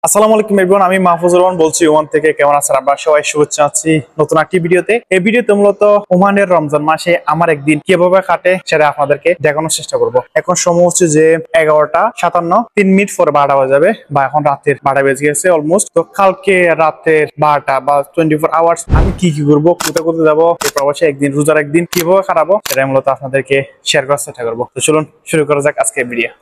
আসসালামু আলাইকুম এভরিওয়ান, আমি মাহফুজুর রহমান বলছি ওমান থেকে। কেমন আছেন আপনারা সবাই? শুভেচ্ছা আছি নতুন একটি ভিডিওতে। এই ভিডিওতে মূলত ওমানের রমজান মাসে আমার একদিন কিভাবে কাটে সেটা আপনাদেরকে দেখানোর চেষ্টা করব। এখন সময় হচ্ছে যে 11:57, 3 মিনিট পরে 12টা বাজে যাবে, বা এখন রাতের 12টা বেজে গেছে অলমোস্ট। তো কালকে রাতের 12টা বা 24 আওয়ার্স আমি কি করবো, কোথায় কোথায় যাবো, এই প্রবাসে একদিন রোজার একদিন কিভাবে কাটাবো সেটা মূলত আপনাদেরকে শেয়ার করার চেষ্টা করবো। তো চলুন শুরু করা যাক আজকের ভিডিও।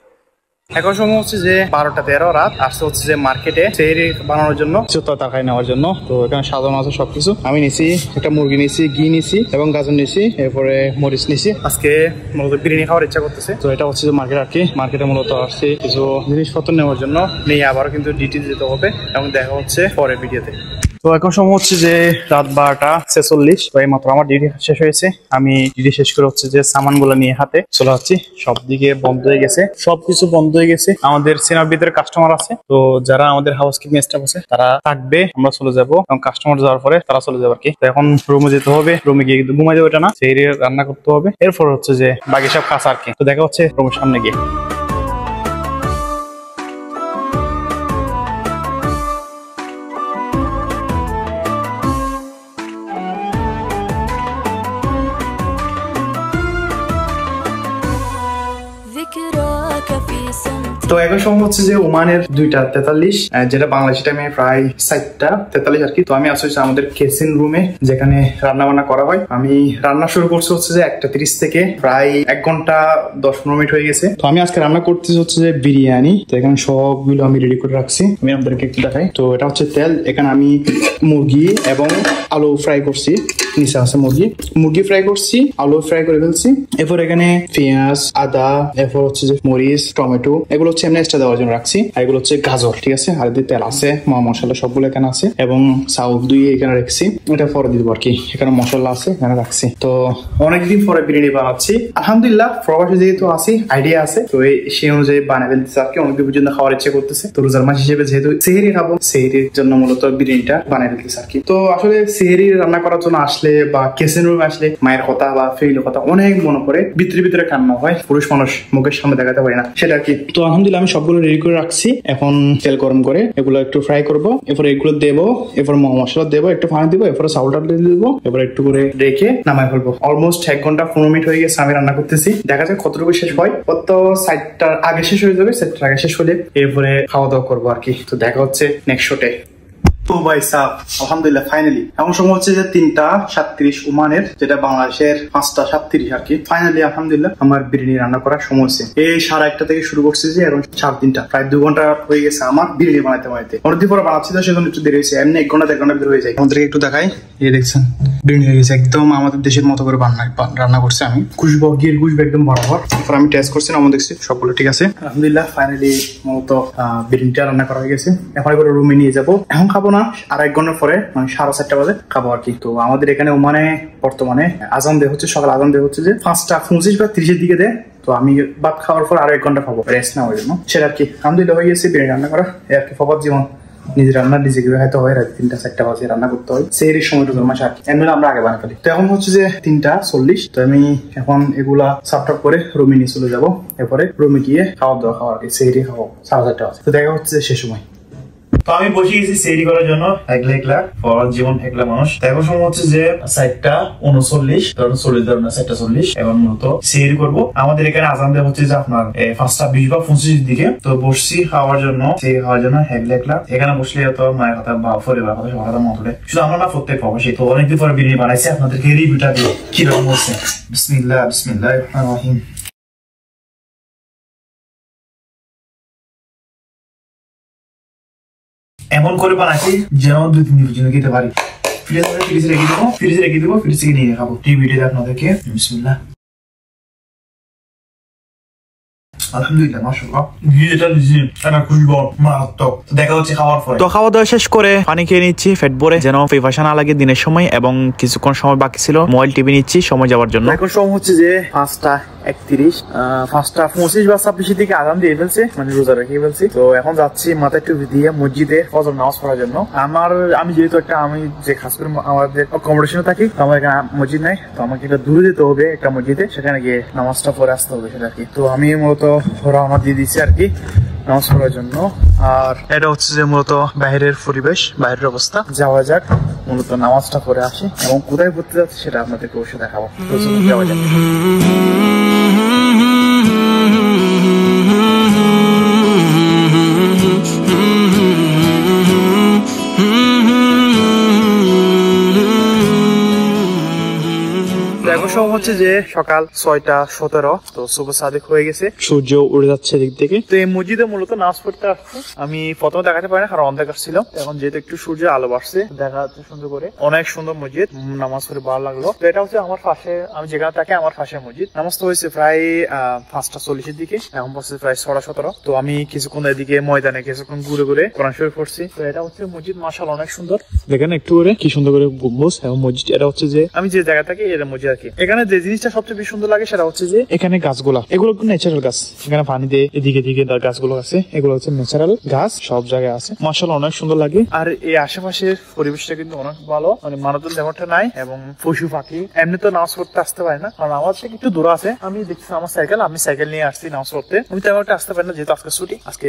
এখন সময় হচ্ছে যে 12:13, রাত আসতে হচ্ছে যে মার্কেটে সেহরি বানানোর জন্য তরকারি নেওয়ার জন্য। তো এখানে সাজানো আছে সবকিছু। আমি নিছি একটা মুরগি নিছি, ঘি নিছি এবং গাজর নিছি, এরপরে মরিচ নিছি। আজকে মূলত বিরিয়ানি খাওয়ার ইচ্ছা করতেছে, তো এটা হচ্ছে যে মার্কেট আর কি। মার্কেটে মূলত আসছি কিছু জিনিসপত্র নেওয়ার জন্য, নিয়ে আবারও কিন্তু ডিউটি যেতে হবে এবং দেখা হচ্ছে পরের ভিডিওতে। তো এখন সময় হচ্ছে যে রাত 12:46। তো এই মাত্র আমার ডিউটি শেষ হয়েছে। আমি ডিউটি শেষ করে হচ্ছে যে সামান গুলো নিয়ে হাতে চলে যাচ্ছি। সব দিকে বন্ধ হয়ে গেছে, সবকিছু বন্ধ হয়ে গেছে। আমাদের সিনেমার ভিতরে কাস্টমার আছে, তো যারা আমাদের হাউস কিপিং স্টাফ আছে তারা থাকবে, আমরা চলে যাবো এবং কাস্টমার যাওয়ার পরে তারা চলে যাবে আর কি। তো এখন রুমে যেতে হবে, রুমে গিয়ে কিন্তু ঘুমাই যাবে এটা না, সেই রান্না করতে হবে। এরপর হচ্ছে যে বাকি সব কাজ আর কি। তো দেখা হচ্ছে রুমের সামনে গিয়ে। তো এখন সময় হচ্ছে যে ওমানের 2:43, যেটা বাংলাদেশি টাইমে প্রায় 4:43 আর কি। তো আমি আসছি আমাদের কিচেন রুমে, যেখানে রান্না বান্না করা হয়। আমি রান্না শুরু করছি হচ্ছে যে 1:30 থেকে, প্রায় 1 ঘন্টা 10-15 মিনিট হয়ে গেছে। তো আমি আজকে রান্না করতেছি হচ্ছে যে বিরিয়ানি। তো এখানে সবগুলো আমি রেডি করে রাখছি, আমি আপনাদেরকে একটু দেখাই। তো এটা হচ্ছে তেল, এখানে আমি মুরগি এবং আলু ফ্রাই করছি। নিচে আছে মুরগি ফ্রাই করছি, আলু ফ্রাই করে ফেলছি। এরপর এখানে পেঁয়াজ, আদা, এরপর হচ্ছে যে মরিচ, টমেটো, এগুলো হচ্ছে এমনি এক্সট্রা দেওয়ার জন্য রাখছি। আর এগুলো হচ্ছে গাজর, ঠিক আছে। আর এদিকে তেল আছে, মশলা সবগুলো এখানে আছে এবং চাউল দুই এখানে রাখছি। এটা পরে দিব আর কি। এখানে মশলা আছে, এখানে রাখছি। তো অনেকদিন পরে বিরিয়ানি বানাচ্ছি আলহামদুলিল্লাহ। প্রবাসী যেহেতু আছি, আইডিয়া আছে, তো সেই অনুযায়ী বানিয়ে ফেলতেছি আর কি। অনেকদিন পর্যন্ত খাওয়ার ইচ্ছে করতেছে, তো রোজার মাস হিসেবে যেহেতু সেহরি খাবো, সেহরির জন্য মূলত বিরিয়ানিটা বানিয়ে ফেলতেছি আর কি। তো আসলে সেহরি রান্না করার জন্য আসলে বা কিচেন রুমে আসলে মায়ের কথা বা ফ্যামিলির কথা অনেক মনে পড়ে, ভিতরে ভিতরে কান্না হয়। পুরুষ মানুষ মুখের সামনে দেখাতে পারে না, সেটা আর কি। তো আলহামদুলিল্লাহ আমি সবগুলো রেডি করে রাখছি। এখন তেল গরম করে এগুলো একটু ফ্রাই করবো, এরপর এগুলো দেবো, এরপর মশলা দেবো, একটু পানি দিব, এরপর চাউলটা দিয়ে দেবো, এবার একটু করে রেখে নামাই ফেলবো। অলমোস্ট 1 ঘন্টা 15 মিনিট হয়ে গেছে আমি রান্না করতেছি। দেখা যাক কতটুকু শেষ হয়। কত সাইডটার আগে শেষ হয়ে যাবে, সাইডটার আগে শেষ হলে এরপরে খাওয়া দাওয়া করবো আর কি। তো দেখা হচ্ছে নেক্সট শোটে। তো ভাই সাহ, আলহামদুলিল্লাহ ফাইনালি এখন সময় হচ্ছে যে 3:37 ওমানের, যেটা বাংলাদেশের 5:37 আর কি। ফাইনালি আলহামদুলিল্লাহ আমার বিরিয়ানি রান্না করার সময় হচ্ছে। এই 1:30 থেকে শুরু করছি যে এখন 3:30, প্রায় 2 ঘন্টা হয়ে গেছে আমার বিরিয়ানি বানাতে। অনেকদিন পরে বানাচ্ছি, তো সেজন্য একটু দেরি হয়েছে। এমনি 1 ঘন্টা 1.5 ঘন্টা ভিতরে হয়ে যায়। আমাদেরকে একটু দেখাই, এই দেখছেন বিরিয়ানি হয়ে গেছে একদম আমাদের দেশের মতো করে রান্না করছি আমি। খুশবু, গিয়ে খুশবু একদম বরাবর। এরপর আমি টেস্ট করছি, আমার দেখছি সবগুলো ঠিক আছে আলহামদুলিল্লাহ। ফাইনালি মূলত বিরিয়ানিটা রান্না করা হয়ে গেছে। এখন করে রুমে নিয়ে যাবো। এখন খাবো না, আর 1 ঘন্টা পরে মানে 4:30 বাজে খাবো আর কি। তো আমাদের এখানে ওমানে বর্তমানে আজান দেওয়া হচ্ছে, সকাল আজান দেওয়া হচ্ছে যে 5:25 বা 30 দিকে দেয়। তো আমি ভাত খাওয়ার পর আরো 1 ঘন্টা খাবো রেস্ট নেওয়ার জন্য, সেটা আর কি। আলহামদুলিল্লাহ হয়ে গেছে বিরিয়ানি রান্না করা। আর কি ফবাদ জীবন, নিজের রান্না নিজে কিভাবে হয়তো হয়, রাত 3:00-4:00 বাজে রান্না করতে হয়। সেই সময় রোজার মাসে আর কি। এমনি আমরা আগে বানা ফেলি। তো এখন হচ্ছে যে 3:40। তো আমি এখন এগুলা সাফ টাপ করে রুমে নিয়ে চলে যাবো। এরপরে রুমে গিয়ে খাওয়া দাওয়া খাওয়া আর কি। সেহরি খাবো 4:30 বাজে। তো দেখা হচ্ছে সে সময়। তো আমি বসে গেছি সেহরি করার জন্য, একলা ফরাজ জীবন, একলা মানুষ। এখন সময় হচ্ছে যে 4:39, 4:40, এখন মূলত সেহরি করবো। আমাদের এখানে আজান দেওয়া হচ্ছে যে আপনার 5:20 বা 25 দিকে। তো বসছি খাওয়ার জন্য, সেহরি খাওয়ার জন্য একলা। এখানে বসলে তো মায়ের কথা বা পরিবার কথা সবার কথা মনে পড়ে। শুধু আমরা না, প্রত্যেক প্রবাসী। তো অনেকদিন পরে বিরিয়ানি বানাইছি, আপনাদেরকে রিভিউটা দিয়ে কিরকম হচ্ছে। বিসমিল্লাহ বিসমিল্লাহির রহমানির রহিম। এমন করে বানাচ্ছি যেন 2-3 দিনের জন্য খেতে পারি। ফ্রিজে রেখে দেবো, ফ্রিজ থেকে নিয়ে খাবো। টিভিতে আপনাদেরকে বিসমিল্লাহ। আলহামদুলিল্লাহ মাশাআল্লাহ, ভিডিওটা দিছি এটা খুবই মারাত্মক। তো দেখা হচ্ছে খাওয়ার পরে। তো খাওয়া দাওয়া শেষ করে পানি খেয়ে নিচ্ছি পেট ভরে, যেন পিপাসা না লাগে দিনের সময়, এবং কিছুক্ষণ সময় বাকি ছিল মোবাইল টিভি নিচ্ছি সময় যাওয়ার জন্য। এখন সময় হচ্ছে যে 5:31, 5:25 বা 26 দিকে আজান দিয়ে ফেলছে, মানে রোজা রেখে ফেলছি। তো এখন যাচ্ছি মাথায় টুপি দিয়ে মসজিদে ফজর নামাজ পড়ার জন্য। আমি যেহেতু আমি যে খাস করে আমাদের অ্যাকোমোডেশনে থাকি, তো আমার এখানে মসজিদ নাই, তো আমাকে একটা দূরে যেতে হবে একটা মসজিদে, সেখানে গিয়ে নামাজটা পড়ে আসতে হবে সেটা কি। তো আমি মূলত রওনা দিয়ে দিচ্ছি আর কি নামাজ পড়ার জন্য। আর এটা হচ্ছে যে মূলত বাইরের পরিবেশ, বাইরের অবস্থা। যাওয়া যাক, মূলত নামাজটা পড়ে আসি এবং কোথায় পড়তে যাচ্ছে সেটা আপনাদেরকে অবশ্যই দেখাবো। যাওয়া যাক। সময় হচ্ছে যে সকাল 6:17, তো শুভ সাদেক হয়ে গেছে, সূর্য উড়ে যাচ্ছে দিক থেকে। তো এই মসজিদে মূলত নামাজ পড়তে আসছে। আমি প্রথমে দেখাতে পারি না কারণ অন্ধকার ছিল, এখন যেহেতু একটু সূর্য আলো বাড়ছে দেখা যাচ্ছে সুন্দর করে। অনেক সুন্দর মসজিদ, নামাজ পড়ে ভালো লাগলো। তো এটা হচ্ছে আমার পাশে, আমি যেখানে থাকি আমার পাশে মসজিদ। নামাজ তো হয়েছে প্রায় 5:40 দিকে, এখন পড়ছে প্রায় 6:17। তো আমি কিছুক্ষণ এদিকে ময়দানে কিছুক্ষণ ঘুরে ঘুরে কোরআন শরীফ পড়ছি। তো এটা হচ্ছে মসজিদ, মাশাআল্লাহ অনেক সুন্দর। দেখেন একটু করে কি সুন্দর করে গম্বুজ এবং মসজিদ। এটা হচ্ছে যে আমি যে জায়গা থাকি এটা মসজিদ আর কি। এখানে যে জিনিসটা সবচেয়ে বেশি সুন্দর লাগে সেটা হচ্ছে যে এখানে গাছগুলা, এগুলো ন্যাচারাল গাছ। এখানে পানি দিয়ে এদিকে দিকে গাছগুলো আছে, এগুলো হচ্ছে ন্যাচারাল গাছ, সব জায়গায় আছে। মাশাআল্লাহ অনেক সুন্দর লাগে। আর এই আশেপাশের পরিবেশটা কিন্তু অনেক ভালো, মানে মানুষজন তেমনটা নাই এবং পশু পাখি এমনি তো নামাজ পড়তে আসতে পারে না, কারণ আমার থেকে একটু দূর আছে। আমি দেখছি আমার সাইকেল, আমি সাইকেল নিয়ে আসছি নামাজ পড়তে। আমি তেমন একটা আসতে পারি না যেহেতু আজকে ছুটি। আজকে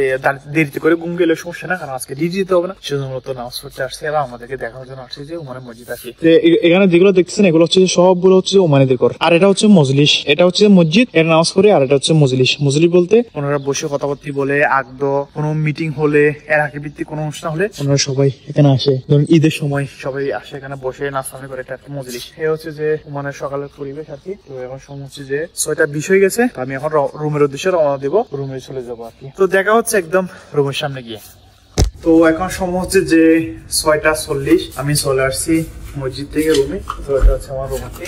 দেরিতে করে ঘুম গেলে সমস্যা না, কারণ আজকে ডিউটি দিতে হবে না, সেজন্য মূলত নামাজ পড়তে আসছি। এবং আমাদেরকে দেখার জন্য আসছি যে ওমানের মসজিদ আছে। এখানে যেগুলো দেখছেন এগুলো হচ্ছে সবগুলো হচ্ছে ওমানিদের ঘর। আর এটা হচ্ছে মজলিস, এটা হচ্ছে মসজিদ, এটা নামাজ পড়ে। আর এটা হচ্ছে মজলিস। মজলিস বলতে ওনারা বসে কথাবার্তা বলে, আগদ কোনো মিটিং হলে, এলাকা ভিত্তিক কোনো অনুষ্ঠান হলে ওনারা সবাই এখানে আসে। ধরুন ঈদের সময় সবাই আসে এখানে বসে নাস্তা করে। এটা একটা মজলিস। এই হচ্ছে যে ওমানের সকালের পরিবেশ আর কি। তো এখন সময় হচ্ছে যে 6:20 হয়ে গেছে। আমি এখন রুমের উদ্দেশ্যে রওনা দেবো, রুমে চলে যাবো আর কি। তো দেখা হচ্ছে একদম রুমের সামনে গিয়ে। তো এখন সময় হচ্ছে যে 6:40, আমি চলে আসছি মসজিদ থেকে রুমে। তো এটা হচ্ছে আমার রুম আর কি।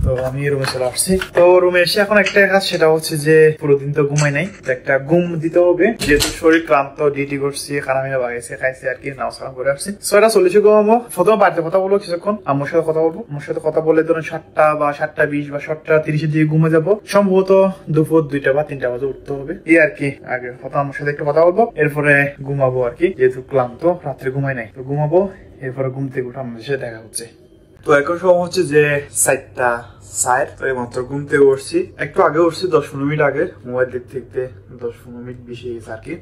তো আমি রুমে চলে আসছি। তো রুমে এসে এখন একটা কাজ, সেটা হচ্ছে যে পুরো দিন তো ঘুমাই নাই, একটা ঘুম দিতে হবে যেহেতু শরীর ক্লান্ত, ডিউটি করছি, খারামিনা বাগাইছে, খাইছি আর কি, নামাজ কালাম করে আসছি। 6:40 ঘুমাবো। প্রথমে বাড়িতে কথা বলবো কিছুক্ষণ, আম্মুর সাথে কথা বলবো। আমার সাথে কথা বলে ধরুন 7টা বা 7:20 বা 7:30 দিকে ঘুমে যাবো। সম্ভবত দুপুর 2টা বা 3টা বাজে উঠতে হবে এই আর কি। আগে কথা আমার সাথে একটু কথা বলবো, এরপরে ঘুমাবো আর কি, যেহেতু ক্লান্ত, রাত্রে ঘুমাই নাই। তো ঘুমাবো, এরপরে ঘুম থেকে উঠে আমাদের সাথে দেখা হচ্ছে। তো এখন সময় হচ্ছে যে 4:60। তো মাত্র ঘুম থেকে উঠছি, একটু আগে উঠছি, 10-15 মিনিট আগে। মোবাইল দেখতে 10-15 মিনিট বেশি গেছে আর কি।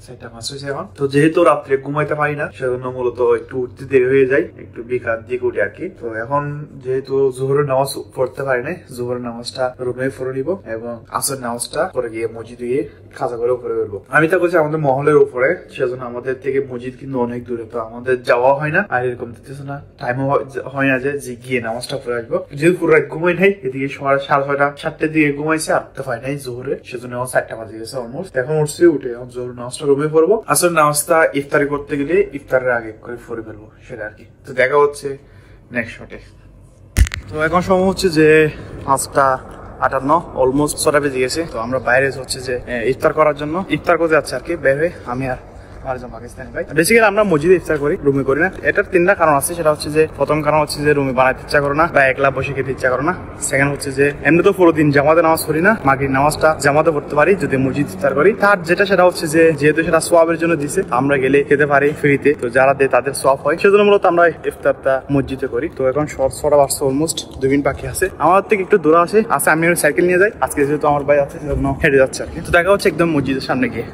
4:05 হয়েছে এখন। তো যেহেতু রাত্রে ঘুমাইতে পারি না, সেজন্য মূলত একটু উঠতে দেরি হয়ে যায়, একটু বিকাল দিকে উঠি আর কি। তো এখন যেহেতু জোহরের নামাজ পড়তে পারি না, জোহরের নামাজটা রুমে পড়ে নিবো এবং আসর নামাজটা পরে গিয়ে মসজিদে গিয়ে খাজা করে উপরে বেরবো। আমি তা করছি আমাদের মহলের উপরে, সেজন্য আমাদের থেকে মসজিদ কিন্তু অনেক দূরে, তো আমাদের যাওয়া হয় না। আর এরকম দেখতেছে না, টাইমও হয় না যে গিয়ে নামাজটা পড়ে আসবো। যেহেতু পুরো রাত ঘুমাই নাই, এদিকে 6:30 7টার দিকে ঘুমাইছে, আটতে পারি নাই জোহরে, সেজন্য 4টা বাজে গেছে অলমোস্ট। এখন উঠছি, উঠে এখন জোহর নামাজটা রুমে পড়বো। আসলে নামাজটা ইফতারি করতে গেলে ইফতারের আগে করে পড়ে ফেলবো, সেটা আর কি। তো দেখা হচ্ছে নেক্সট শটে। তো এখন সময় হচ্ছে যে 5:58, অলমোস্ট 6টা বেজে গেছে। তো আমরা বাইরে হচ্ছে যে ইফতার করার জন্য, ইফতার করতে যাচ্ছে আর কি। বের হয়ে আমি আর পাকিস্তানি ভাই, বেসিক্যালি আমরা মসজিদে ইফতার করি, রুমে করি না। এটার 3টা কারণ আছে, সেটা হচ্ছে যে প্রথম কারণ হচ্ছে যে রুমে বানাইতে ইচ্ছা করে না বা একলা বসে খেতে ইচ্ছা করে না। সেকেন্ড হচ্ছে যে এমনি তো পুরো দিন জামাতে নামাজ পড়ি না, মাগরিব নামাজটা জামাতে পড়তে পারি যদি মসজিদ ইফতার করি। তার যেটা সেটা হচ্ছে যে যেহেতু সেটা সোয়াবের জন্য দিছে, আমরা গেলে খেতে পারি ফ্রিতে, তো যারা দেয় তাদের সোয়াব হয়, সেজন্য মূলত আমরা ইফতারটা মসজিদে করি। তো এখন 6টা বাজছে, অলমোস্ট 2 মিনিট বাকি আছে। আমার থেকে একটু দূরে আছে, আমি সাইকেল নিয়ে যাই আজকে, যেহেতু আমার ভাই আছে সেজন্য হেঁটে যাচ্ছে আর কি। তো দেখা হচ্ছে একদম মসজিদের সামনে গিয়ে।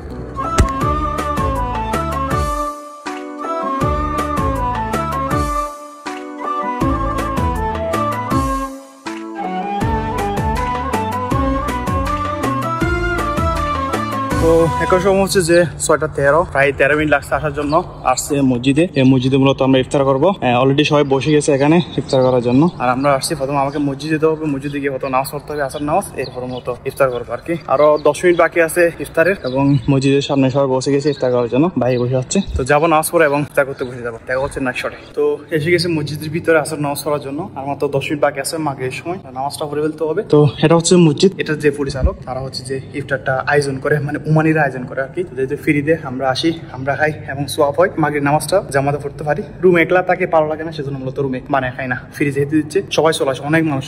তো এখন সময় হচ্ছে যে 6:13, প্রায় 13 মিনিট লাগছে আসার জন্য। আসছে মসজিদে, এই মসজিদে মূলত আমরা ইফতার করবো। অলরেডি সবাই বসে গেছে এখানে ইফতার করার জন্য। আর আমরা আসছি, প্রথম আমাকে মসজিদে যেতে হবে, মসজিদে গিয়ে প্রথম নামাজ পড়তে হবে, আসার নামাজ, এরপর মতো ইফতার করবো আর কি। আরো 10 মিনিট বাকি আছে ইফতারের, এবং মসজিদের সামনে সবাই বসে গেছে ইফতার করার জন্য, ভাই বসে যাচ্ছে। তো যাবো নামাজ পড়ে এবং ইফতার করতে বসে যাবো। দেখা হচ্ছে নেক্সট শটে। তো এসে গেছে মসজিদের ভিতরে আসার নামাজ পড়ার জন্য, আর মাত্র 10 মিনিট বাকি আছে মাগরিবের সময়, নামাজটা পড়ে ফেলতে হবে। তো এটা হচ্ছে মসজিদ, এটা যে পরিচালক তারা হচ্ছে যে ইফতারটা আয়োজন করে, মানে উমানিরা আয়োজন করে আর কি। যেহেতু ফ্রিতে আমরা আসি, আমরা খাই এবং সোয়াব হয়, মাগরিব নামাজটা জামাতে পড়তে পারি। রুমে একলা তাকে ভালো লাগে না, সেজন্য মূলত রুমে বানায় খাই না, ফ্রি যেহেতু দিচ্ছে সবাই চলে আসে, অনেক মানুষ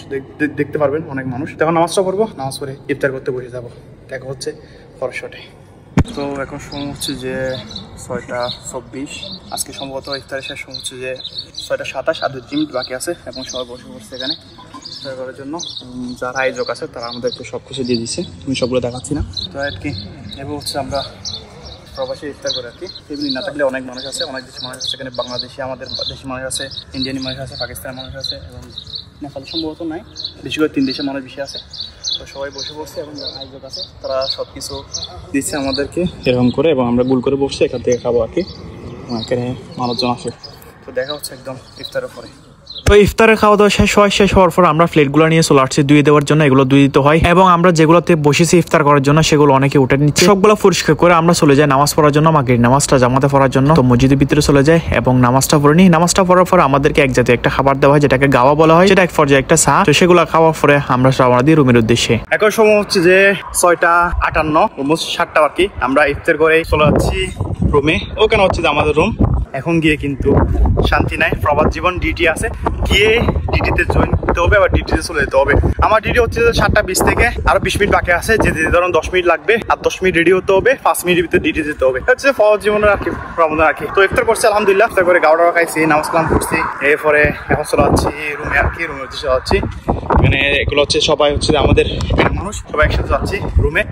দেখতে পারবেন, অনেক মানুষ। তখন নামাজটা পড়বো, নামাজ পড়ে ইফতার করতে বসে যাবো। দেখা হচ্ছে পরের শটে। তো এখন সময় হচ্ছে যে 6:24, আজকে সম্ভবত ইফতারের শেষ সময় হচ্ছে যে 6:27, আর 2 মিনিট বাকি আছে এবং সবাই বসে পড়ছে এখানে। ইফতার করার জন্য যারা আয়োজক আছে তারা আমাদেরকে সব কিছু দিয়ে দিচ্ছে, তুমি সবগুলো দেখাচ্ছি না। তো আর কি এবার হচ্ছে আমরা প্রবাসী ইফতার করে আর কি। ফ্যামিলি না থাকলে অনেক মানুষ আছে, অনেক দেশের মানুষ আছে, এখানে বাংলাদেশি আমাদের দেশি মানুষ আছে, ইন্ডিয়ানি মানুষ আছে, পাকিস্তানি মানুষ আছে এবং নেপাল সম্ভবত নাই, বেশি করে 3 দেশের মানুষ বেশি আছে। তো সবাই বসে বসছে এবং যারা আয়োজক আছে তারা সব কিছু দিচ্ছে আমাদেরকে এরকম করে, এবং আমরা গুল করে বসছি এখান থেকে খাবো আর কি। এখানে মানুষজন আসে। তো দেখা হচ্ছে একদম ইফতারের পরে। তো ইফতারের খাওয়া দাওয়া শেষ হওয়ার পর আমরা প্লেটগুলো নিয়ে চলে আসছি ধুয়ে দেওয়ার জন্য। এগুলো ধুয়ে দিতে হয় এবং আমরা যেগুলোতে বসেছি ইফতার করার জন্য সেগুলো অনেকে উঠে নিচ্ছে। সবগুলো পরিষ্কার করে আমরা চলে যাই নামাজ পড়ার জন্য, মাগরিব নামাজটা জামাতে পড়ার জন্য। তো মসজিদের ভিতরে চলে যায় এবং নামাজটা পড়ে নিই। নামাজটা পড়ার পর আমাদেরকে এক জাতীয় একটা খাবার দেওয়া হয় যেটাকে গাওয়া বলা হয়, যেটা এক পর্যায়ে একটা চা। তো সেগুলো খাওয়ার পরে আমরা রওনা দিই রুমের উদ্দেশ্যে। এখন সময় হচ্ছে যে 6:58, অলমোস্ট 7টা বাকি। আমরা ইফতার করে চলে যাচ্ছি রুমে। ওখানে হচ্ছে যে আমাদের রুম। এখন গিয়ে কিন্তু শান্তি নাই, প্রবাদ জীবন ডিউটি আছে, গিয়ে ডিউটিতে জয়েন করতে হবে, আবার ডিউটিতে চলে যেতে হবে। আমার ডিউটি হচ্ছে যে 7:20 থেকে আরো 20 মিনিট বাকি আছে, যেতে ধরুন 10 মিনিট লাগবে, আর 10 মিনিট রেডি হতে হবে, 5 মিনিটের ভিতরে ডিউটি যেতে হবে। হচ্ছে প্রবাদ জীবনের আর কি, প্রবন্ধন আর কি। তো ইফতার করছি আলহামদুলিল্লাহ, ইফতার করে গাওয়া খাইছি, নামাজ কালাম করছি, এরপরে এখন চলে যাচ্ছি রুমে আর কি। রুমের উদ্দেশ্যে যাচ্ছি। এখানে এগুলো হচ্ছে সবাই হচ্ছে আমাদের মানুষ, সবাই একসাথে যাচ্ছি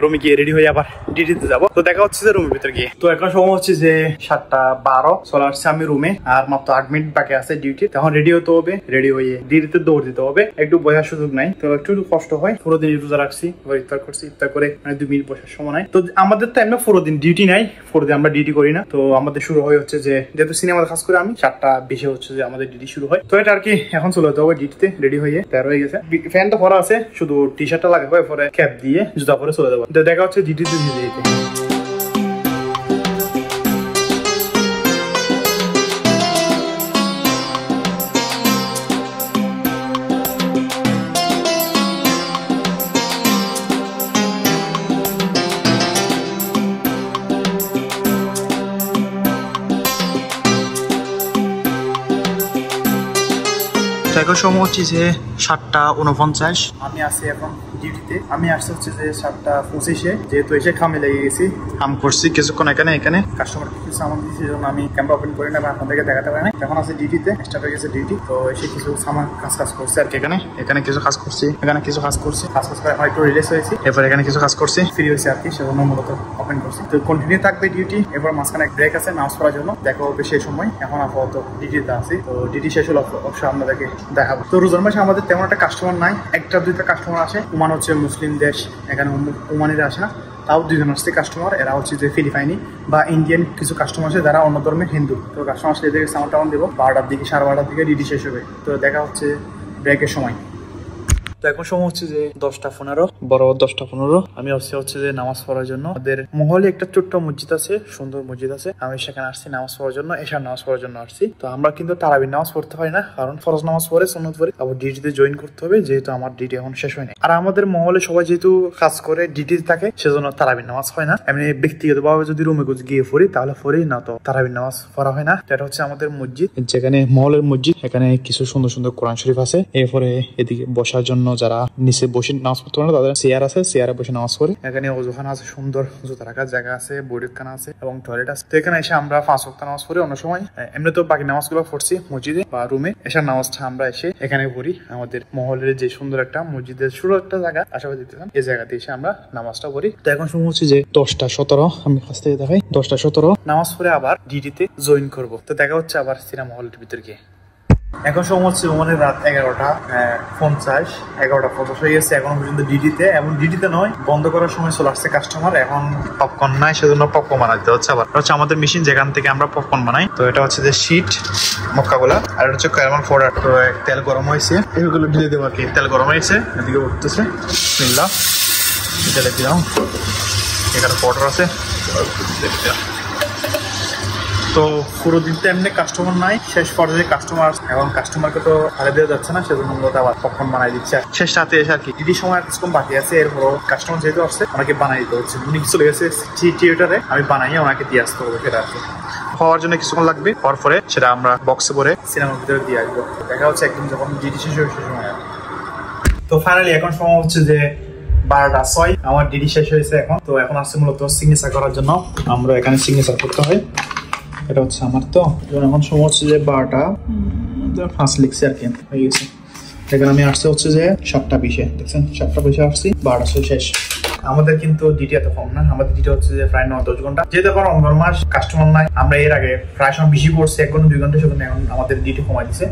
রুমে গিয়ে রেডি হয়ে আবার ডিউটিতে যাবো। তো দেখা হচ্ছে যে রুমের ভিতরে গিয়ে। তো এখন সময় হচ্ছে যে 7:12, চলে আসছে আমি রুমে, আর মাত্র 8 মিনিট বাকি আছে ডিউটি। তখন রেডি হতে হবে, রেডি হয়ে ডিউটিতে দৌড় দিতে হবে। একটু বসার সুযোগ নাই, তো একটু কষ্ট হয়। পুরো দিন রোজা রাখছি, ইফতার করছি, ইফতার করে 2 মিনিট বসার সময় নাই। তো আমাদের তো এমনি পুরো দিন ডিউটি নাই, পুরো দিন আমরা ডিউটি করি না। তো আমাদের শুরু হয় হচ্ছে যে, যেহেতু সিনেমাতে কাজ করে আমি, 7:20 হচ্ছে যে আমাদের ডিউটি শুরু হয়। তো এটা আর কি, এখন চলে যেতে হবে ডিউটিতে। রেডি হয়ে তৈরি হয়ে গেছে, ফ্যান তো ভরা আছে, শুধু টি শার্টটা লাগাবো, পরে ক্যাপ দিয়ে জুতা পরে চলে যাবো। তো দেখা হচ্ছে ডিউটিতে ভিজে যেতে। এখন সময় হচ্ছে যে 7:49, আমি আছি এখন ডিউটিতে। আমি আসছি হচ্ছে যে 7:25, যেহেতু এসে খামে লেগে গেছি, কাম করছি কিছুক্ষণ এখানে কাস্টমার কিছু সামান দিয়েছি, যেজন্য আমি ক্যামেরা ওপেন করি না বা আপনাদেরকে দেখাতে পারি না। এখন আছে ডিউটিতে, স্টার্ট হয়ে গেছে ডিউটি। তো এসে কিছু সামান কাজ করছি আর কি। এখানে কিছু কাজ করছি, এখানে কিছু কাজ করছি, কাজ করে হয়তো রিলিজ হয়েছি, এরপর এখানে কিছু কাজ করছি, ফ্রি হয়েছে আর কি, সেজন্য মূলত ওপেন করছি। তো কন্টিনিউ থাকবে ডিউটি। এরপর মাঝখানে ব্রেক আছে নামাজ পড়ার জন্য, দেখা হবে সেই সময়। এখন আপাতত ডিউটিতে আছি। তো ডিউটি শেষ হলো অবশ্যই আপনাদেরকে দেখাবো। তো রোজার মাসে আমাদের তেমন একটা কাস্টমার নাই, 1-2টা কাস্টমার আসে। ওমান হচ্ছে মুসলিম দেশ, এখানে ওমানিরা আসে না, তাও 2জন আসছে কাস্টমার। এরা হচ্ছে যে ফিলিপাইনি বা ইন্ডিয়ান কিছু কাস্টমার আছে যারা অন্য ধর্মের হিন্দু। তো কাস্টমার আসলে এদেরকে সামান টাউন দেবো 12টার দিকে, 12:30 দিকে ডিউটি শেষ হবে। তো দেখা হচ্ছে ব্রেকের সময়। তো এখন সময় হচ্ছে যে 10:15, বরাবর 10:15। আমি হচ্ছে যে নামাজ পড়ার জন্য। আমাদের মহলে একটা ছোট্ট মসজিদ আছে, সুন্দর মসজিদ আছে, আমি সেখানে আসছি নামাজ পড়ার জন্য, এশার নামাজ পড়ার জন্য আসছি। তো আমরা কিন্তু তারাবির নামাজ পড়তে পারি না, কারণ ফরজ নামাজ পড়ে সুন্নত পড়ে আবার ডিউটিতে জয়েন করতে হবে, যেহেতু আমার ডিউটি এখন শেষ হয় না। আর আমাদের মহলে সবাই যেহেতু কাজ করে ডিউটিতে থাকে, সেজন্য তারাবির নামাজ হয় না। এমনি ব্যক্তিগত ভাবে যদি রুমে গিয়ে পড়ি তাহলে পড়ি, না তো তারাবির নামাজ পড়া হয় না। এটা হচ্ছে আমাদের মসজিদ, যেখানে মহলের মসজিদ। এখানে কিছু সুন্দর সুন্দর কোরআন শরীফ আছে। এরপরে এদিকে বসার জন্য যারা নিচে বসে নামাজ পড়তে পারে তাদের চেয়ার আছে, চেয়ারে বসে নামাজ পড়ে। এখানে ওজুখানা আছে, সুন্দর জুতা রাখার জায়গা আছে, বৈঠকখানা আছে এবং টয়লেট আছে। তো এখানে এসে আমরা 5 ওয়াক্ত নামাজ পড়ি। অন্য সময় এমনি তো বাকি নামাজগুলো পড়ছি মসজিদে বা রুমে, এসার নামাজটা আমরা এসে এখানে পড়ি। আমাদের মহলের যে সুন্দর একটা মসজিদের শুরু একটা জায়গা আশাবাদী দেখতেছিলাম, এই জায়গাতে এসে আমরা নামাজটা পড়ি। তো এখন সময় হচ্ছে যে 10:17, আমি কাছ থেকে দেখাই 10:17 নামাজ পড়ে আবার ডিউটিতে জয়েন করবো। তো দেখা হচ্ছে আবার সিনেমা হলের ভিতর গিয়ে। এখন সময় হচ্ছে ওমানের রাত 11:50, 11:50 হয়ে গেছে এখন পর্যন্ত ডিউটিতে। এবং ডিউটিতে নয়, বন্ধ করার সময় চলে আসছে কাস্টমার। এখন পপকর্ন নাই, সেজন্য পপকর্ন বানাতে হচ্ছে। আবার হচ্ছে আমাদের মেশিন, যেখান থেকে আমরা পপকর্ন বানাই। তো এটা হচ্ছে যে শীট মক্কাগুলা, আর এটা হচ্ছে ক্যারামেল পাউডার। তো তেল গরম হয়েছে, এগুলো ঢেলে দেবো আর কি। তেল গরম হয়েছে, এদিকে উঠতেছে, বিসমিল্লাহ, তেলে দিলাম। এখানে পাউডার আছে। তো পুরো দিন তো এমনি কাস্টমার নাই, শেষ পর্যায়ে কাস্টমার। এখন কাস্টমারকে তো হারে দেওয়া যাচ্ছে না, সেজন্য মূলত আবার পপকর্ন বানাই দিচ্ছে শেষ রাতে এসে আর কি। ঈদের সময় কিছুক্ষণ বাকি আছে, এরপর কাস্টমার যেহেতু আসছে ওনাকে বানাই দিতে হচ্ছে। উনি চলে গেছে থিয়েটারে, আমি বানাইয়ে ওনাকে দিয়ে আসতে হবে সেটা আর কি। খাওয়ার জন্য কিছুক্ষণ লাগবে, হওয়ার পরে সেটা আমরা বক্সে ভরে সিনেমার ভিতরে দিয়ে আসবো। দেখা হচ্ছে একদম যখন ডিউটি শেষ হবে সে সময়। তো ফাইনালি এখন সময় হচ্ছে যে 12:06, আমার ডিউটি শেষ হয়েছে এখন। তো এখন আসছে মূলত সিগনেচার করার জন্য, আমরা এখানে সিগনেচার করতে হয়। এটা হচ্ছে আমার। তো এখন সময় হচ্ছে যে 12:05 লিখছে আর কি, হয়ে গেছে। এখানে আমি আসছে হচ্ছে যে 7:20 দেখছেন 7:20 আসছি 12টা শেষ। আমাদের কিন্তু ডিটি এত কম না, আমাদের ডিটি হচ্ছে যে প্রায় 9-10 ঘন্টা। যেহেতু এখন রমজান মাস কাস্টমার নাই, আমরা এর আগে প্রায় সময় বেশি করছি 1 ঘন্টা 2 ঘন্টা, সেখানে এখন আমাদের ডিটি কমাই দিছে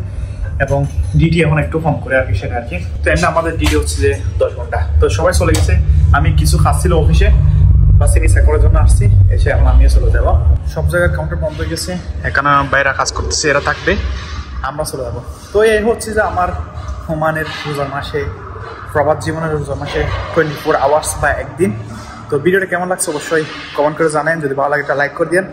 এবং ডিটি এখন একটু কম করে আর কি সেটা আর কি। তো এমনি আমাদের ডিটি হচ্ছে যে 10 ঘন্টা। তো সবাই চলে গেছে, আমি কিছু কাজ ছিল অফিসে বা চিকিৎসা করার জন্য আসছি, এসে এখন আমিও চলে যাবো। সব জায়গায় কাউন্টার বন্ধ হয়ে গেছে, এখানে বাইরে কাজ করতেছে, এরা থাকবে, আমরা চলে যাবো। তো এই হচ্ছে যে আমার ওমানের রোজার মাসে, প্রবাদ জীবনের রোজার মাসে 24 আওয়ার্স বা একদিন। তো ভিডিওটা কেমন লাগছে অবশ্যই কমেন্ট করে জানেন, যদি ভালো লাগে একটা লাইক করে দিন,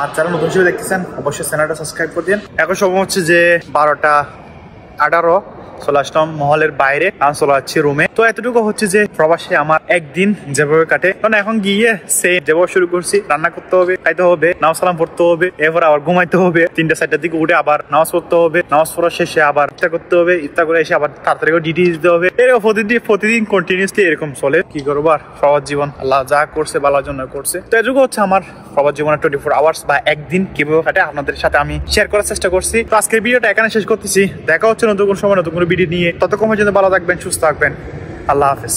আর যারা নতুন হিসেবে দেখতেছেন অবশ্যই চ্যানেলটা সাবস্ক্রাইব করে দিন। এখন সময় হচ্ছে যে 12:18 চলে আসলাম মহলের বাইরে, আমি চলে যাচ্ছি রুমে। তো এতটুকু হচ্ছে যে প্রবাসে আমার একদিন যেভাবে কাটে, কারণ এখন গিয়ে সে যেভাবে শুরু করছি, রান্না করতে হবে, খাইতে হবে, নামাজ সালাম পড়তে হবে, এরপর আবার ঘুমাইতে হবে, 3টা-4টার দিকে উঠে আবার নামাজ পড়তে হবে, নামাজ পড়ার শেষে আবার ইফতার করতে হবে, ইফতার করে এসে আবার তাড়াতাড়ি করে ডিউটি দিতে হবে। এরকম প্রতিদিন কন্টিনিউসলি এরকম চলে। কি করবো আর, প্রবাস জীবন আল্লাহ যা করছে ভালোর জন্য করছে। তো এটুকু হচ্ছে আমার প্রবাস জীবনের 24 আওয়ার্স বা একদিন কিভাবে কাটে আপনাদের সাথে আমি শেয়ার করার চেষ্টা করছি। তো আজকের ভিডিওটা এখানে শেষ করতেছি, দেখা হচ্ছে নতুন কোনো সময় নতুন কোনো ভিডিও নিয়ে। ততক্ষণ পর্যন্ত ভালো থাকবেন, সুস্থ থাকবেন, আল্লাহ হাফেজ।